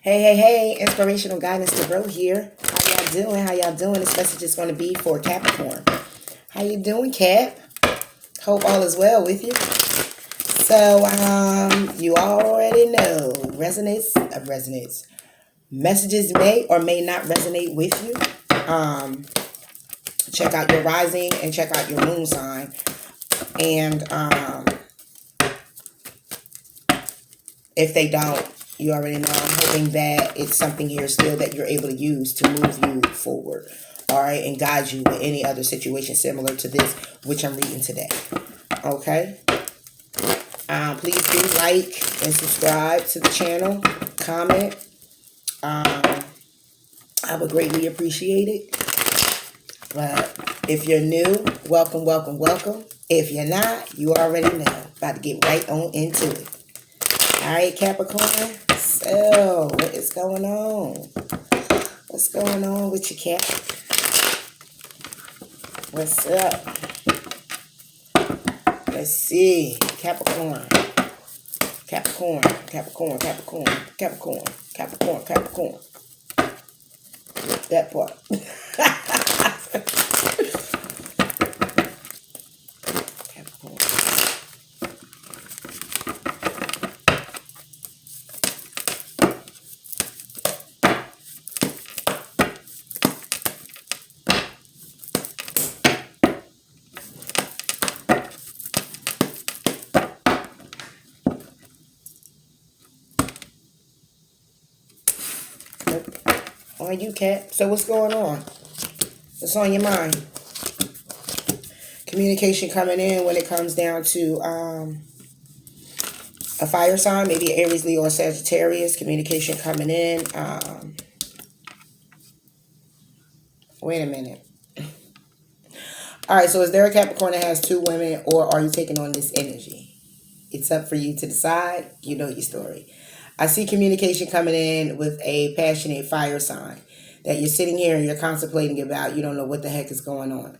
Hey, inspirational guidance to grow here. How y'all doing? This message is going to be for Capricorn. How you doing, Cap? Hope all is well with you. So, you already know, resonates. Messages may or may not resonate with you. Check out your rising and check out your moon sign. And if they don't, you already know, I'm hoping that it's something here still that you're able to use to move you forward. All right, and guide you with any other situation similar to this, which I'm reading today. Okay. Please do like and subscribe to the channel. Comment. I would greatly appreciate it. But if you're new, welcome. If you're not, you already know. About to get right on into it. All right, Capricorn. So, what is going on? What's going on with your Cap? What's up? Let's see. Capricorn. That part. Capricorn. On you, Cap. So what's going on? What's on your mind? Communication coming in when it comes down to a fire sign, maybe Aries, Leo, or Sagittarius. Communication coming in. Wait a minute. All right, so is there a Capricorn that has two women, or are you taking on this energy? It's up for you to decide. You know your story. I see communication coming in with a passionate fire sign that you're sitting here and you're contemplating about. You don't know what the heck is going on.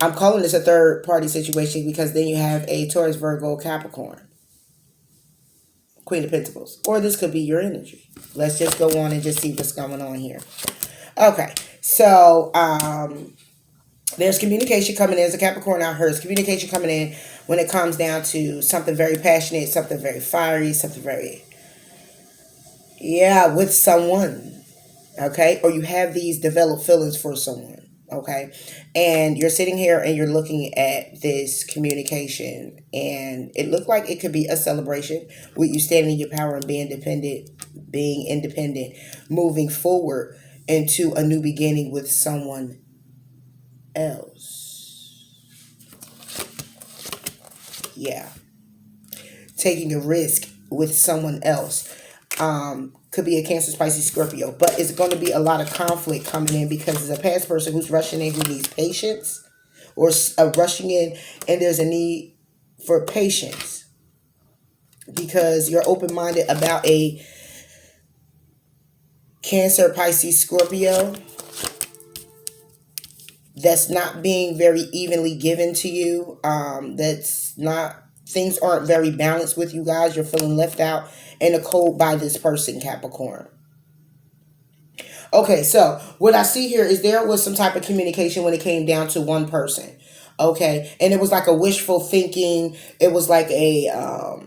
I'm calling this a third party situation because then you have a Taurus, Virgo, Capricorn. Queen of Pentacles. Or this could be your energy. Let's just go on and just see what's going on here. Okay. So, there's communication coming in. As a Capricorn out here, there's communication coming in when it comes down to something very passionate, something very fiery, something very, with someone, okay? Or you have these developed feelings for someone, okay? And you're sitting here and you're looking at this communication, and it looked like it could be a celebration with you standing in your power and being independent, moving forward into a new beginning with someone else. Yeah. Taking a risk with someone else. Could be a Cancer, Pisces, Scorpio. But it's going to be a lot of conflict coming in because it's a past person who's rushing in who needs patience. Or rushing in and there's a need for patience. Because you're open-minded about a Cancer, Pisces, Scorpio that's not being very evenly given to you. Things aren't very balanced with you guys. You're feeling left out in the cold by this person, Capricorn. Okay, so what I see here is there was some type of communication when it came down to one person. Okay, and it was like a wishful thinking. It was like a,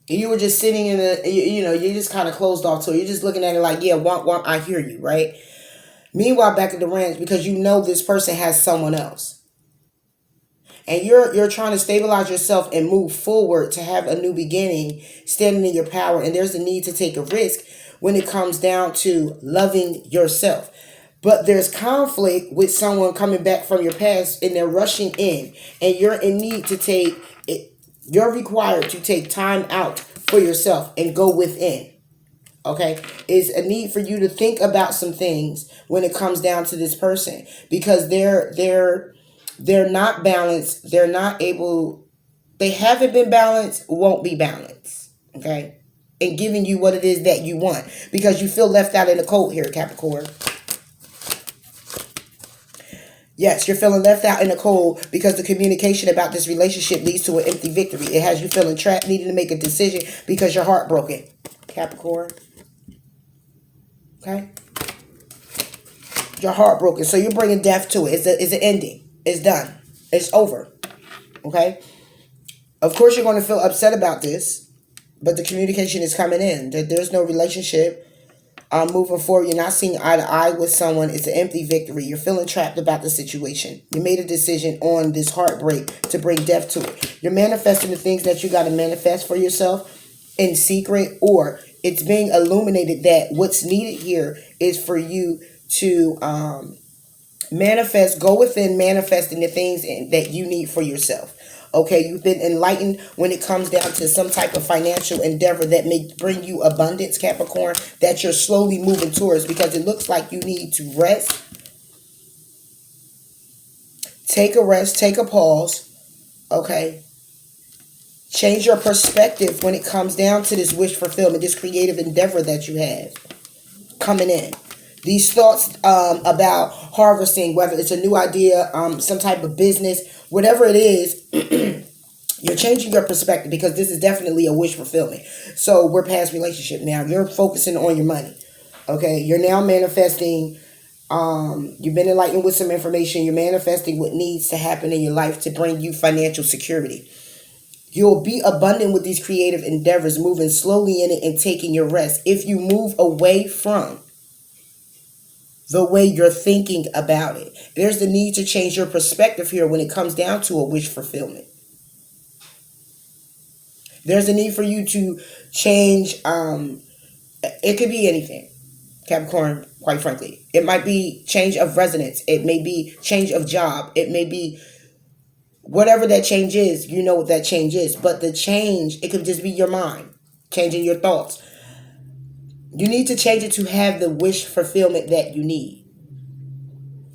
you were just sitting in you just kind of closed off to it. You're just looking at it like, yeah, womp, I hear you, right? Meanwhile, back at the ranch, because you know this person has someone else. And you're trying to stabilize yourself and move forward to have a new beginning, standing in your power. And there's a need to take a risk when it comes down to loving yourself. But there's conflict with someone coming back from your past and they're rushing in. And you're in need to take it. You're required to take time out for yourself and go within. Okay, it's a need for you to think about some things when it comes down to this person because they're not balanced. They're not able. They haven't been balanced. Won't be balanced. Okay, and giving you what it is that you want because you feel left out in the cold here, Capricorn. Yes, you're feeling left out in the cold because the communication about this relationship leads to an empty victory. It has you feeling trapped, needing to make a decision because you're heartbroken, Capricorn. Okay? You're heartbroken. So you're bringing death to it. It's an ending. It's done. It's over. Okay? Of course, you're going to feel upset about this, but the communication is coming in. There's no relationship moving forward. You're not seeing eye to eye with someone. It's an empty victory. You're feeling trapped about the situation. You made a decision on this heartbreak to bring death to it. You're manifesting the things that you got to manifest for yourself in secret, or it's being illuminated that what's needed here is for you to manifest, go within manifesting the things that you need for yourself. Okay, you've been enlightened when it comes down to some type of financial endeavor that may bring you abundance, Capricorn, that you're slowly moving towards, because it looks like you need to rest. Take a rest, take a pause, okay? Change your perspective when it comes down to this wish fulfillment, this creative endeavor that you have coming in. These thoughts about harvesting, whether it's a new idea, some type of business, whatever it is, you're changing your perspective, because this is definitely a wish fulfillment. So we're past relationship now. You're focusing on your money. Okay, you're now manifesting. You've been enlightened with some information. You're manifesting what needs to happen in your life to bring you financial security. You'll be abundant with these creative endeavors, moving slowly in it and taking your rest. If you move away from the way you're thinking about it, there's the need to change your perspective here when it comes down to a wish fulfillment. There's a need for you to change. It could be anything, Capricorn, quite frankly. It might be change of residence. It may be change of job. It may be whatever that change is. You know what that change is. But the change, it could just be your mind, changing your thoughts. You need to change it to have the wish fulfillment that you need.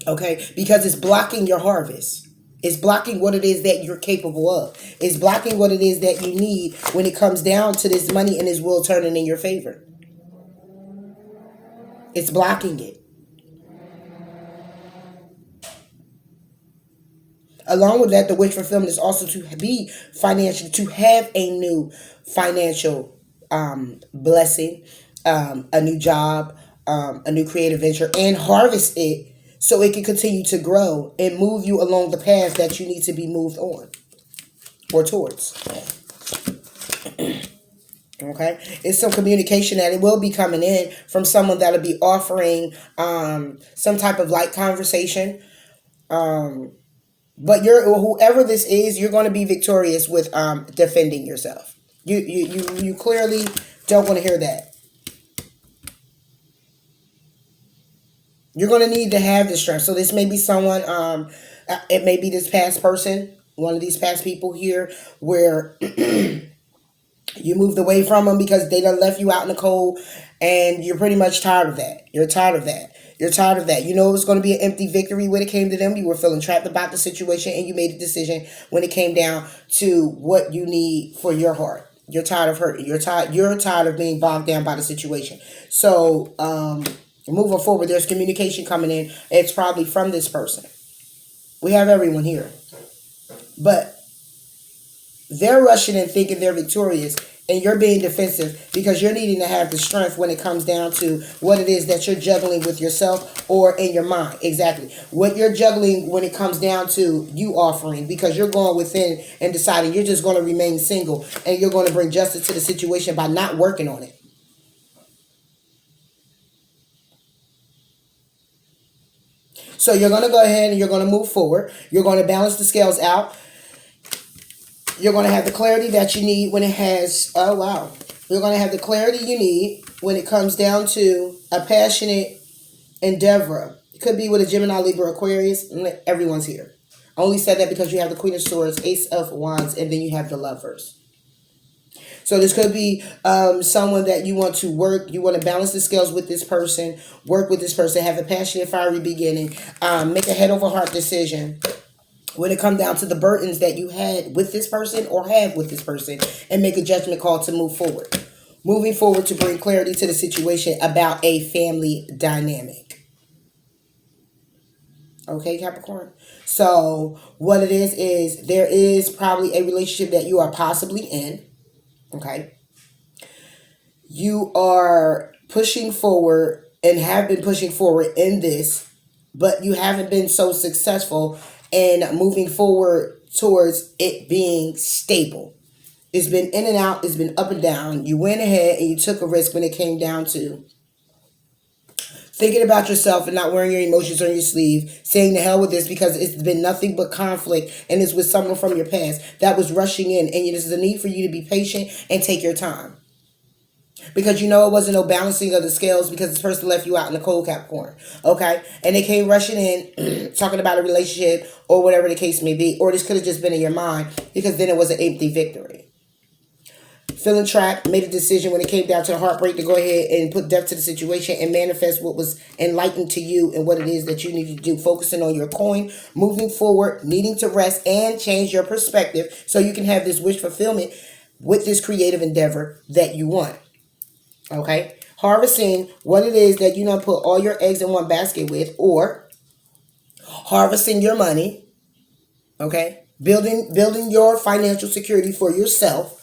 Okay? Because it's blocking your harvest. It's blocking what it is that you're capable of. It's blocking what it is that you need when it comes down to this money and this world turning in your favor. It's blocking it. Along with that, the wish fulfillment is also to be financial, to have a new financial blessing, a new job, a new creative venture, and harvest it so it can continue to grow and move you along the path that you need to be moved on or towards. Okay, it's some communication that it will be coming in from someone that'll be offering some type of light conversation. But whoever this is, you're going to be victorious with defending yourself. You clearly don't want to hear that. You're going to need to have the strength. So this may be someone, it may be this past person, one of these past people here, where you moved away from them because they done left you out in the cold, and you're pretty much tired of that. You're tired of that. You're tired of that. You know it was going to be an empty victory when it came to them. You were feeling trapped about the situation, and you made a decision when it came down to what you need for your heart. You're tired of hurting. You're tired of being bogged down by the situation. So, moving forward, there's communication coming in. It's probably from this person. We have everyone here. But they're rushing and thinking they're victorious, and you're being defensive because you're needing to have the strength when it comes down to what it is that you're juggling with yourself or in your mind. Exactly. What you're juggling when it comes down to you offering, because you're going within and deciding you're just going to remain single, and you're going to bring justice to the situation by not working on it. So you're going to go ahead and you're going to move forward. You're going to balance the scales out. You're going to have the clarity that you need when it has, oh wow. You're going to have the clarity you need when it comes down to a passionate endeavor. It could be with a Gemini, Libra, Aquarius. Everyone's here. I only said that because you have the Queen of Swords, Ace of Wands, and then you have the Lovers. So this could be someone that you want to work. You want to balance the scales with this person, work with this person, have a passionate, fiery beginning, make a head over heart decision when it comes down to the burdens that you had with this person or have with this person, and make a judgment call to move forward. Moving forward to bring clarity to the situation about a family dynamic. Okay, Capricorn? So what it is there is probably a relationship that you are possibly in. Okay? You are pushing forward and have been pushing forward in this, but you haven't been so successful in moving forward towards it being stable. It's been in and out, it's been up and down. You went ahead and you took a risk when it came down to thinking about yourself and not wearing your emotions on your sleeve, saying the hell with this because it's been nothing but conflict and it's with someone from your past that was rushing in. And there's a need for you to be patient and take your time. Because you know it wasn't no balancing of the scales because this person left you out in the cold, Capricorn. Okay? And they came rushing in talking about a relationship or whatever the case may be. Or this could have just been in your mind because then it was an empty victory. Feeling trapped, made a decision when it came down to the heartbreak to go ahead and put depth to the situation and manifest what was enlightened to you and what it is that you need to do. Focusing on your coin, moving forward, needing to rest and change your perspective so you can have this wish fulfillment with this creative endeavor that you want. Okay? Harvesting what it is that you don't put all your eggs in one basket with, or harvesting your money. Okay? Building your financial security for yourself.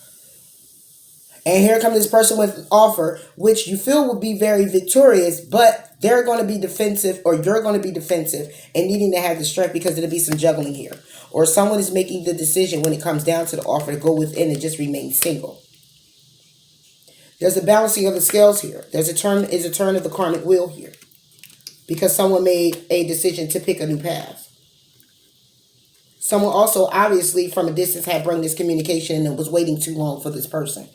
And here comes this person with an offer, which you feel will be very victorious, but they're going to be defensive, or you're going to be defensive and needing to have the strength because there'll be some juggling here. Or someone is making the decision when it comes down to the offer to go within and just remain single. There's a balancing of the scales here. There's a turn of the karmic wheel here. Because someone made a decision to pick a new path. Someone also, obviously, from a distance had brought this communication and was waiting too long for this person.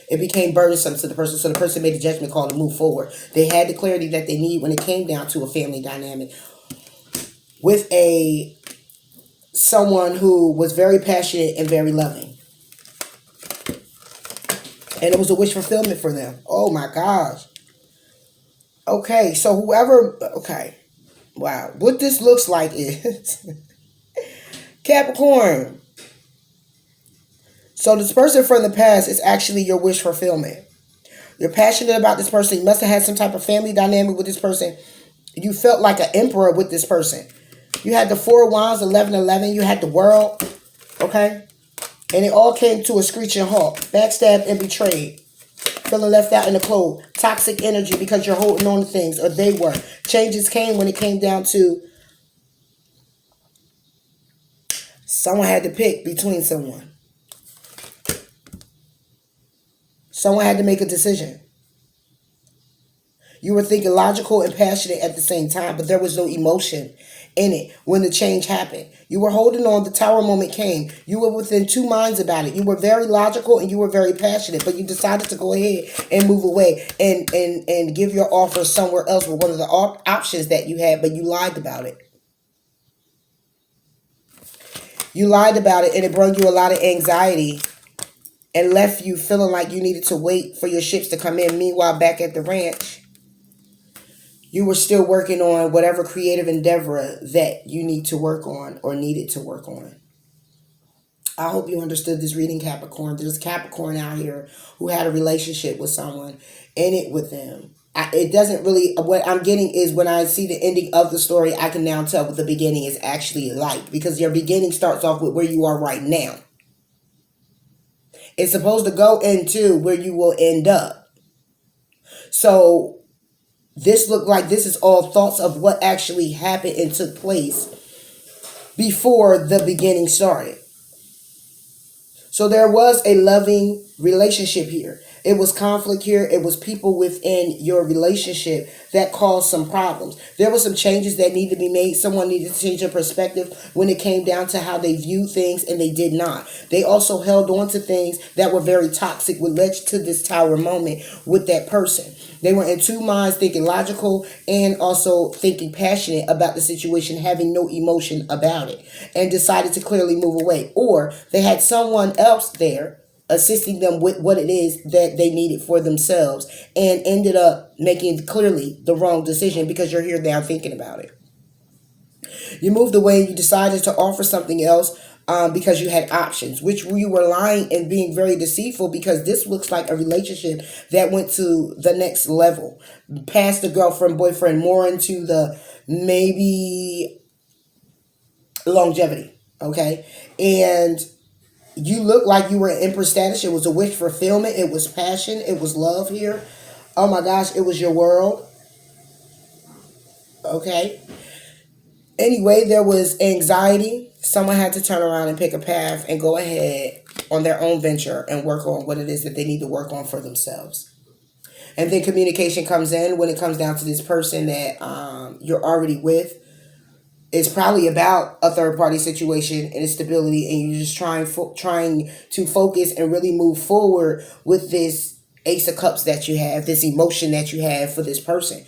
It became burdensome to the person, so the person made a judgment call to move forward. They had the clarity that they need when it came down to a family dynamic with someone who was very passionate and very loving. And it was a wish fulfillment for them. Oh my gosh. Okay, so okay. Wow. What this looks like is Capricorn. So this person from the past is actually your wish fulfillment. You're passionate about this person. You must have had some type of family dynamic with this person. You felt like an emperor with this person. You had the 4 of Wands, 11. You had the world. Okay? And it all came to a screeching halt. Backstabbed and betrayed. Feeling left out in the cold. Toxic energy because you're holding on to things, or they were. Changes came when it came down to someone had to pick between someone. Someone had to make a decision. You were thinking logical and passionate at the same time, but there was no emotion in it when the change happened. You were holding on. The tower moment came. You were within 2 minds about it. You were very logical and you were very passionate, but you decided to go ahead and move away and give your offer somewhere else with one of the options that you had, but you lied about it. You lied about it, and it brought you a lot of anxiety and left you feeling like you needed to wait for your ships to come in. Meanwhile, back at the ranch, you were still working on whatever creative endeavor that you need to work on or needed to work on. I hope you understood this reading, Capricorn. There's Capricorn out here who had a relationship with someone, in it with them. It doesn't really, what I'm getting is when I see the ending of the story, I can now tell what the beginning is actually like. Because your beginning starts off with where you are right now. It's supposed to go into where you will end up. So this looked like this is all thoughts of what actually happened and took place before the beginning started. So there was a loving relationship here. It was conflict here. It was people within your relationship that caused some problems. There were some changes that needed to be made. Someone needed to change their perspective when it came down to how they viewed things, and they did not. They also held on to things that were very toxic, which led to this tower moment with that person. They were in 2 minds, thinking logical and also thinking passionate about the situation, having no emotion about it, and decided to clearly move away. Or they had someone else there assisting them with what it is that they needed for themselves, and ended up making clearly the wrong decision because you're here now thinking about it. You moved away and you decided to offer something else because you had options, which you were lying and being very deceitful, because this looks like a relationship that went to the next level, past the girlfriend, boyfriend, more into the maybe longevity, okay? And you look like you were in Empress status. It was a wish fulfillment. It was passion. It was love here. Oh my gosh, it was your world. Okay. Anyway, there was anxiety. Someone had to turn around and pick a path and go ahead on their own venture and work on what it is that they need to work on for themselves. And then communication comes in when it comes down to this person that you're already with. It's probably about a third party situation and instability, and you're just trying to focus and really move forward with this Ace of Cups that you have, this emotion that you have for this person.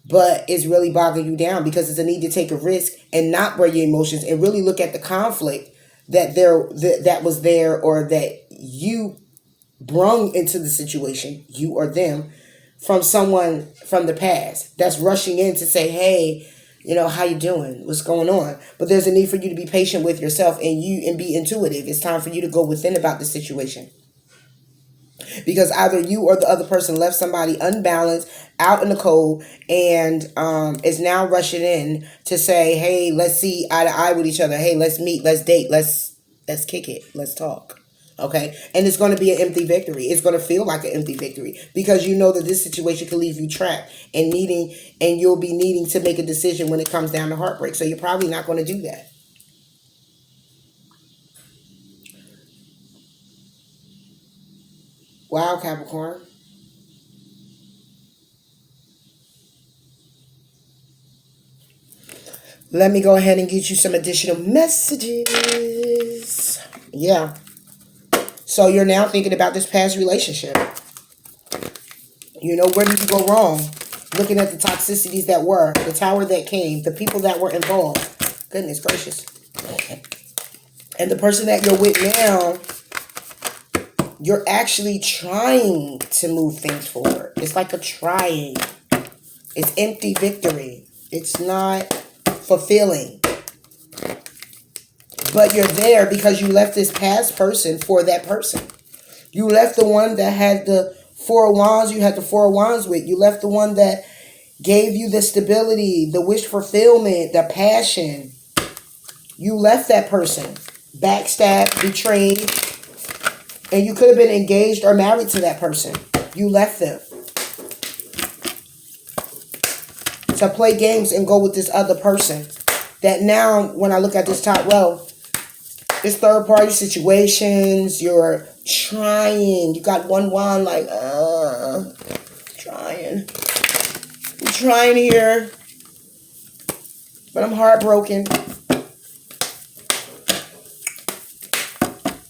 But it's really bogging you down because it's a need to take a risk and not wear your emotions and really look at the conflict that was there, or that you brung into the situation, you or them, from someone from the past that's rushing in to say, hey, how you doing, what's going on. But there's a need for you to be patient with yourself and be intuitive. It's time for you to go within about the situation, because either you or the other person left somebody unbalanced, out in the cold, and is now rushing in to say, hey, let's see eye to eye with each other, hey, let's meet, let's date, let's kick it, let's talk. Okay, and it's going to be an empty victory. It's going to feel like an empty victory because you know that this situation can leave you trapped and you'll be needing to make a decision when it comes down to heartbreak. So you're probably not going to do that. Wow, Capricorn. Let me go ahead and get you some additional messages. Yeah. So you're now thinking about this past relationship. Where did you go wrong? Looking at the toxicities that were, the tower that came, the people that were involved. Goodness gracious. And the person that you're with now, you're actually trying to move things forward. It's like a trying. It's empty victory. It's not fulfilling. But you're there because you left this past person for that person. You left the one that had the Four of Wands you had the Four of Wands with. You left the one that gave you the stability, the wish fulfillment, the passion. You left that person. Backstabbed, betrayed. And you could have been engaged or married to that person. You left them to play games and go with this other person. That now, when I look at this top row, it's third party situations. You're trying. You got one wand like, trying. I'm trying here. But I'm heartbroken.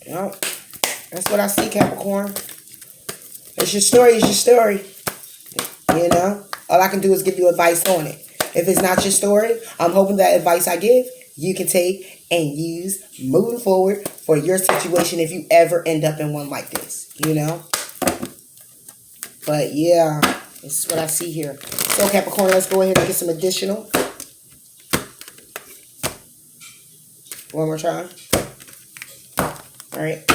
Yep. That's what I see, Capricorn. It's your story. It's your story. All I can do is give you advice on it. If it's not your story, I'm hoping that advice I give, you can take and use moving forward for your situation if you ever end up in one like this, But yeah, this is what I see here. So Capricorn, let's go ahead and get some additional. One more time. All right.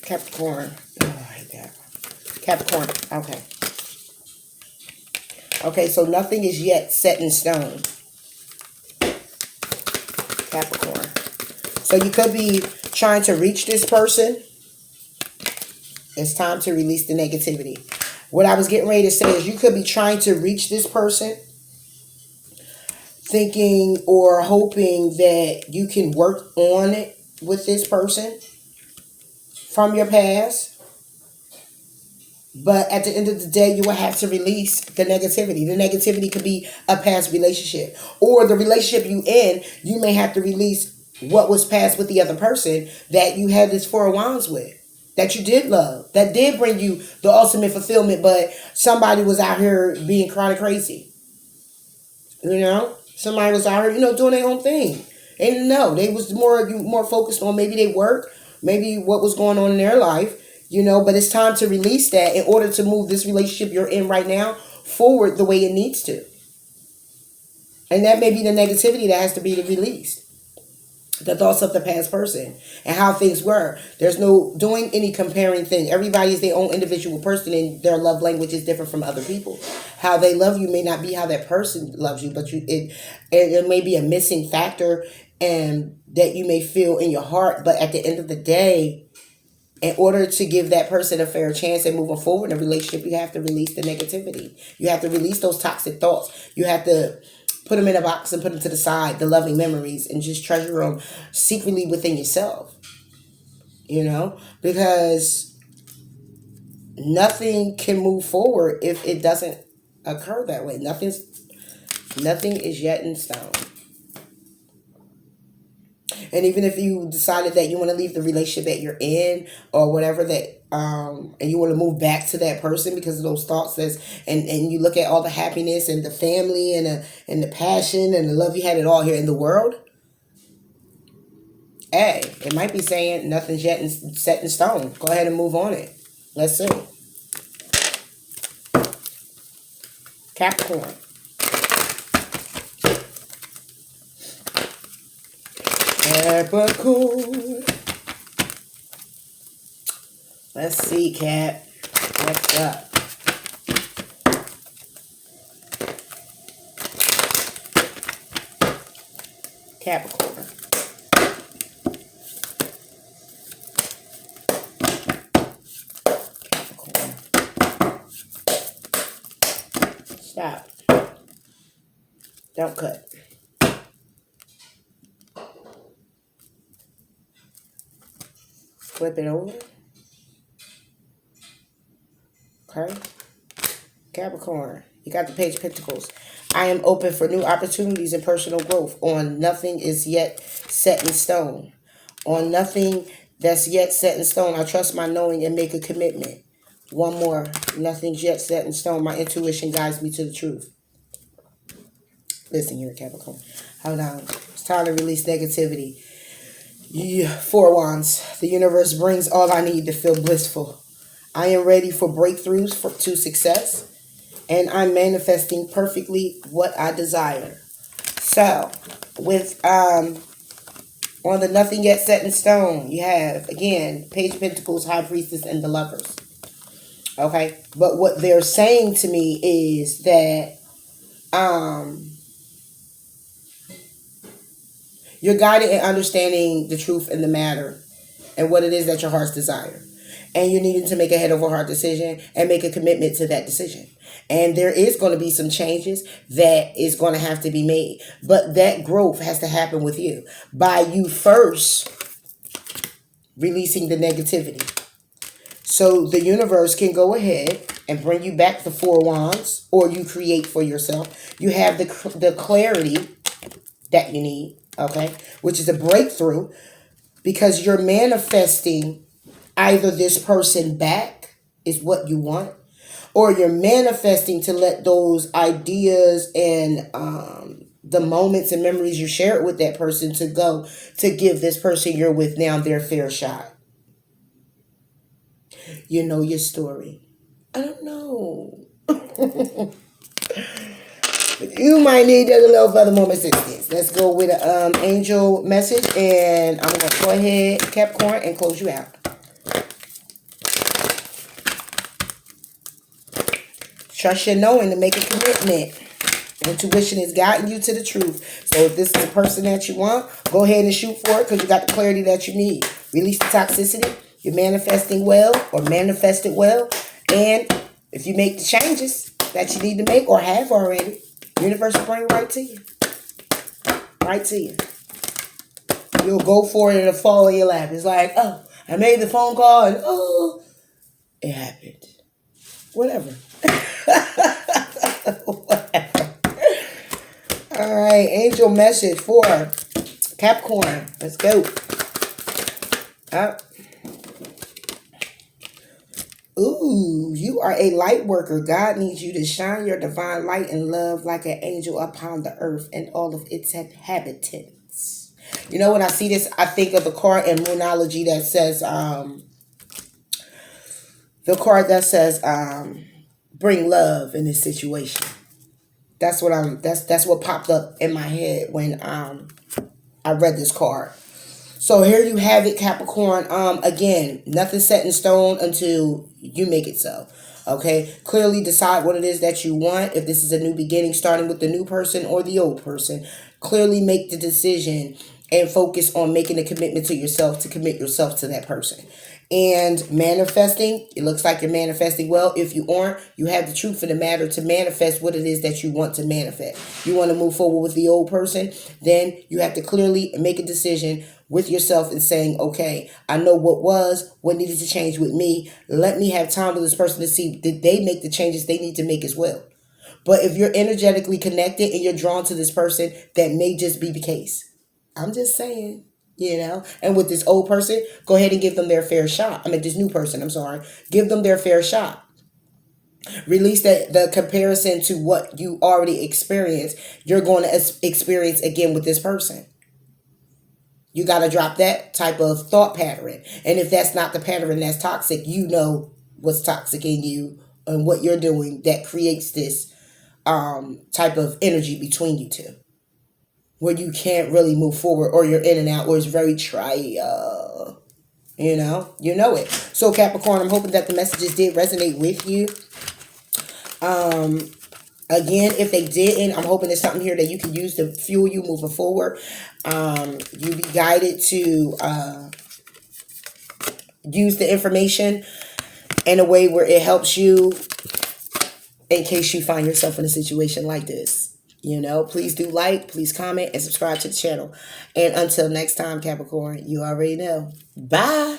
Capricorn. Oh, I hate that. Capricorn. Okay. Okay, so nothing is yet set in stone. Capricorn. So you could be trying to reach this person. It's time to release the negativity. What I was getting ready to say is you could be trying to reach this person, thinking or hoping that you can work on it with this person from your past. But at the end of the day, you will have to release the negativity. The negativity could be a past relationship. Or the relationship you in, you may have to release what was past with the other person that you had this Four of Wands with. That you did love. That did bring you the ultimate fulfillment. But somebody was out here being kind of crazy. Somebody was out here, doing their own thing. And no, they was more focused on maybe their work. Maybe what was going on in their life. But it's time to release that in order to move this relationship you're in right now forward the way it needs to. And that may be the negativity that has to be released. The thoughts of the past person and how things were. There's no doing any comparing thing. Everybody is their own individual person and their love language is different from other people. How they love you may not be how that person loves you, but it may be a missing factor and that you may feel in your heart. But at the end of the day, In order to give that person a fair chance and moving forward in a relationship, you have to release the negativity. You have to release those toxic thoughts. You have to put them in a box and put them to the side, the loving memories, and just treasure them secretly within yourself. Because nothing can move forward if it doesn't occur that way. Nothing is yet in stone. And even if you decided that you want to leave the relationship that you're in or whatever that and you want to move back to that person because of those thoughts and you look at all the happiness and the family and the passion and the love you had it all here in the world, hey, it might be saying nothing's yet set in stone. Go ahead and move on it. Let's see. Capricorn. Capricorn. Let's see, Cap. What's up? Capricorn. Capricorn. Stop. Don't cut. Flip it over. Okay. Capricorn. You got the Page of Pentacles. I am open for new opportunities and personal growth. On nothing is yet set in stone. On nothing that's yet set in stone. I trust my knowing and make a commitment. One more. Nothing's yet set in stone. My intuition guides me to the truth. Listen here, Capricorn. Hold on. It's time to release negativity. Yeah, 4 Wands. The universe brings all I need to feel blissful. I am ready for breakthroughs to success. And I'm manifesting perfectly what I desire. So, with on the nothing yet set in stone, you have, again, Page of Pentacles, High Priestess, and the Lovers. Okay? But what they're saying to me is that you're guided in understanding the truth in the matter and what it is that your heart's desire. And you're needing to make a head over heart decision and make a commitment to that decision. And there is going to be some changes that is going to have to be made. But that growth has to happen with you. By you first releasing the negativity. So the universe can go ahead and bring you back the 4 Wands. Or you create for yourself. You have the clarity that you need. Okay, which is a breakthrough because you're manifesting either this person back is what you want, or you're manifesting to let those ideas and the moments and memories you shared with that person to go to give this person you're with now their fair shot. You know your story. I don't know. You might need a little further more assistance. Let's go with an angel message. And I'm going to go ahead, Capricorn, and close you out. Trust your knowing to make a commitment. Intuition is guiding you to the truth. So if this is the person that you want, go ahead and shoot for it because you got the clarity that you need. Release the toxicity. You're manifesting well or manifested well. And if you make the changes that you need to make or have already, universe will bring it right to you. Right to you. You'll go for it and it'll fall in your lap. It's like, oh, I made the phone call and oh, it happened. Whatever. Whatever. All right, angel message for Capricorn. Let's go. Up. Ooh, you are a light worker. God needs you to shine your divine light and love like an angel upon the earth and all of its inhabitants. You know, when I see this, I think of the card in Moonology that says, bring love in this situation. That's what popped up in my head when I read this card. So here you have it, Capricorn. Again, nothing set in stone until you make it so. Okay? Clearly decide what it is that you want. If this is a new beginning, starting with the new person or the old person, clearly make the decision and focus on making a commitment to yourself to commit yourself to that person. And manifesting, it looks like you're manifesting well. If you aren't, you have the truth of the matter to manifest what it is that you want to manifest. You want to move forward with the old person, then you have to clearly make a decision with yourself and saying, okay, I know what was, what needed to change with me. Let me have time with this person to see did they make the changes they need to make as well. But if you're energetically connected and you're drawn to this person, that may just be the case. I'm just saying, you know. And with this old person, go ahead and give them their fair shot. I mean, this new person, I'm sorry. Give them their fair shot. Release the comparison to what you already experienced. You're going to experience again with this person. You got to drop that type of thought pattern. And if that's not the pattern that's toxic, you know what's toxic in you and what you're doing that creates this type of energy between you two, where you can't really move forward, or you're in and out, or it's very trial. You know it. So Capricorn, I'm hoping that the messages did resonate with you. Again, if they didn't, I'm hoping there's something here that you can use to fuel you moving forward. You be guided to use the information in a way where it helps you in case you find yourself in a situation like this. Please do like, please comment, and subscribe to the channel. And until next time, Capricorn, you already know. Bye.